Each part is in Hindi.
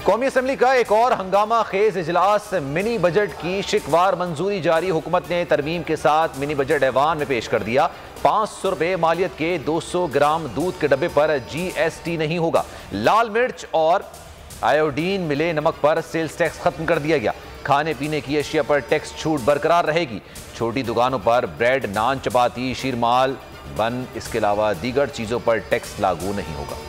कौमी असम्बली का एक और हंगामा खेज इजलास। मिनी बजट की शिकवार मंजूरी जारी। हुकूमत ने तरमीम के साथ मिनी बजट ऐवान में पेश कर दिया। 500 रुपए मालियत के 200 ग्राम दूध के डब्बे पर GST नहीं होगा। लाल मिर्च और आयोडीन मिले नमक पर सेल्स टैक्स खत्म कर दिया गया। खाने पीने की अशिया पर टैक्स छूट बरकरार रहेगी। छोटी दुकानों पर ब्रेड, नान, चपाती, शीरमाल, बन, इसके अलावा दीगर चीजों पर टैक्स लागू नहीं होगा।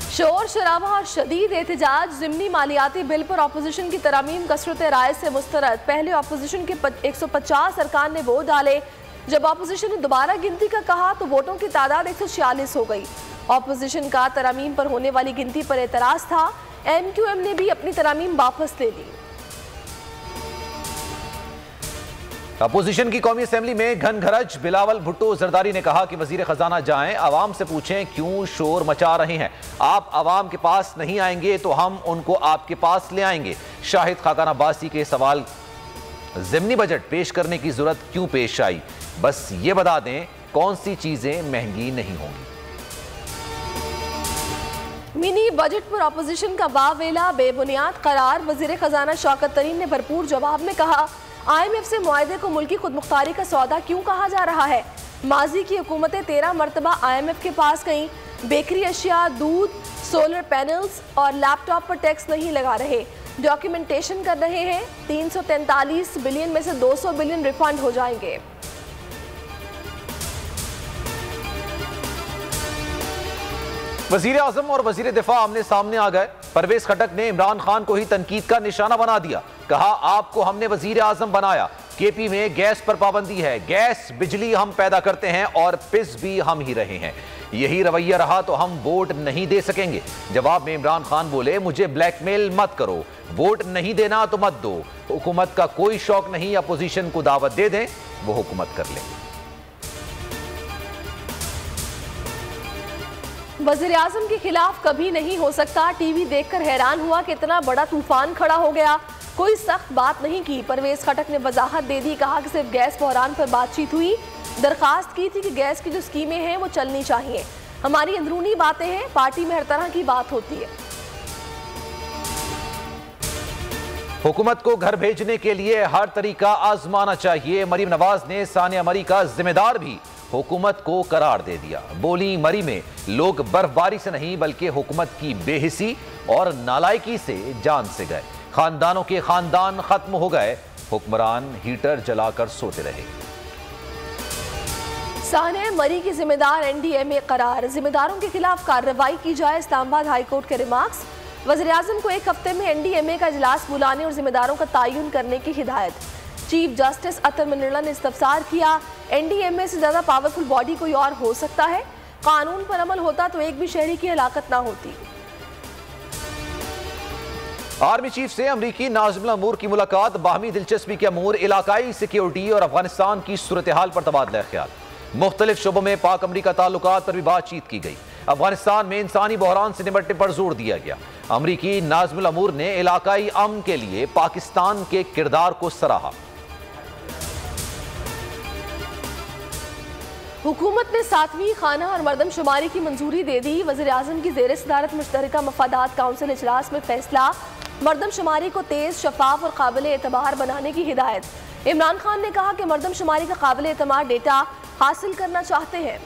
शोर शराबा और शदीद एहतजाज। ज़िमनी मालियाती बिल पर अपोजिशन की तरमीम कसरत राय से मुस्तरद। पहले अपोजिशन के 150 अरकान ने वोट डाले। जब अपोजिशन ने दोबारा गिनती का कहा तो वोटों की तादाद 146 हो गई। अपोजिशन का तरमीम पर होने वाली गिनती पर एतराज था। MQM ने भी अपनी तरमीम वापस ले ली। अपोजिशन की कौमी असेंबली में घनघरज। बिलावल भुट्टो जरदारी ने कहा कि वजीर खजाना जाएं, आवाम से पूछें क्यों शोर मचा रहे हैं। आप आवाम के पास नहीं आएंगे तो हम उनको आपके पास ले आएंगे। शाहिद खाकान अब्बासी के सवाल, ज़िमनी बजट पेश करने की जरूरत क्यों पेश आई, बस ये बता दें कौन सी चीजें महंगी नहीं होंगी। मिनी बजट पर अपोजिशन का वावेला बेबुनियाद करार। वजीर खजाना शौकत तरीन ने भरपूर जवाब में कहा, IMF से मुआहदे को मुल्की खुद मुख्तारी का सौदा क्यों कहा जा रहा है। माजी की हुकूमतें 13 मरतबा IMF के पास गईं। बेकरी अशिया, दूध, सोलर पैनल्स और लैपटॉप पर टैक्स नहीं लगा रहे, डॉक्यूमेंटेशन कर रहे हैं। 343 बिलियन में से 200 बिलियन रिफंड हो जाएंगे। वजीर आजम और वजीर दिफा आमने सामने आ गए। परवेज खटक ने इमरान खान को ही तनकीद का निशाना बना दिया। कहा, आपको हमने वजीर आजम बनाया, KP में गैस पर पाबंदी है, गैस बिजली हम पैदा करते हैं और पिस भी हम ही रहे हैं। यही रवैया रहा तो हम वोट नहीं दे सकेंगे। जवाब में इमरान खान बोले, मुझे ब्लैकमेल मत करो, वोट नहीं देना तो मत दो। हुकूमत का कोई शौक नहीं, अपोजिशन को दावत दे दें, वो हुकूमत कर ले। वज़ीर आज़म के खिलाफ कभी नहीं हो सकता। टीवी देखकर हैरान हुआ कि इतना बड़ा तूफान खड़ा हो गया। कोई सख्त बात नहीं की। परवेज खटक ने वजाहत दे दी। कहा कि सिर्फ गैस बहरान पर बातचीत हुई। दरखास्त की थी कि गैस की जो स्कीमें हैं वो चलनी चाहिए। हमारी अंदरूनी बातें हैं, पार्टी में हर तरह की बात होती है। हुकूमत को घर भेजने के लिए हर तरीका आजमाना चाहिए। मरीम नवाज ने सानिया मरी का जिम्मेदार भी हुकूमत को करार दे दिया। बोली, मरी में लोग बर्फबारी से नहीं बल्कि हुकूमत की बेहिसी और नालायकी से जान से गए। खानदानों के खानदान खत्म हो गए। हुक्मरान हीटर जलाकर सोते रहे। सानिया मरी की जिम्मेदार NDMA करार। जिम्मेदारों के खिलाफ कार्रवाई की जाए। इस्लामाबाद हाईकोर्ट के रिमार्क्स। वज़ीर आज़म को एक हफ्ते में NDMA का इजलास बुलाने और जिम्मेदारों का तयन करने की हिदायत। चीफ जस्टिस अतर मनर्ला ने इस्तफसार किया, NDMA से ज्यादा पावरफुल बॉडी कोई और हो सकता है। कानून पर अमल होता तो एक भी शहरी की हलाकत ना होती। आर्मी चीफ से अमरीकी नाज़िमुल अमूर की मुलाकात। बाहमी दिलचस्पी के अमूर, इलाकाई सिक्योरिटी और अफगानिस्तान की सूरत हाल पर तबादला ख्याल। मुख्तलिफ शोबों में पाक अमरीका ताल्लुकात पर भी बातचीत की गई। अफगानिस्तान में इंसानी बहरान से निपटने पर जोर दिया गया। अमरीकी नाज़िमुल अमूर ने इलाकाई अमन के लिए पाकिस्तान के किरदार को सराहा। हुकूमत ने 7वीं खाना और मरदमशुमारी की मंजूरी दे दी। वज़ीर आज़म की ज़ेर सदारत मुश्तरका मफादात काउंसिल इजलास में फैसला। मरदमशुमारी को तेज, शफाफ और काबिल एतबार बनाने की हिदायत। इमरान खान ने कहा कि मरदमशुमारी का काबिल एतबार डेटा हासिल करना चाहते हैं।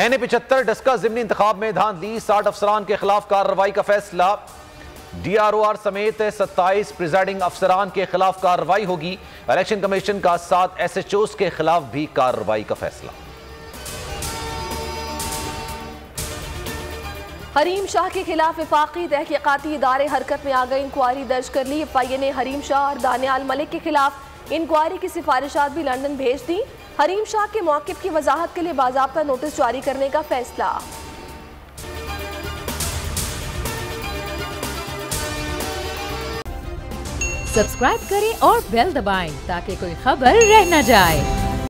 NA-75 डस्का ज़िमनी इंतखाब में धांधली। 60 अफसरान के खिलाफ कार्रवाई का फैसला। DROR समेत 27 प्रिजाइडिंग अफसरान के खिलाफ कार्रवाई होगी। इलेक्शन कमीशन का 7 SHOs के खिलाफ भी कार्रवाई का फैसला। हरीम शाह के खिलाफ वफाकी तहकीकाती इदारे हरकत में आ गए। इंक्वायरी दर्ज कर ली। FIA ने हरीम शाह और दानियाल मलिक के खिलाफ इंक्वायरी की सिफारिशात भी लंदन भेज दी। हरीम शाह के मौक़िफ़ की वजाहत के लिए बाज़ाब्ता नोटिस जारी करने का फैसला। सब्सक्राइब करें और बेल दबाएं ताकि कोई खबर रह न जाए।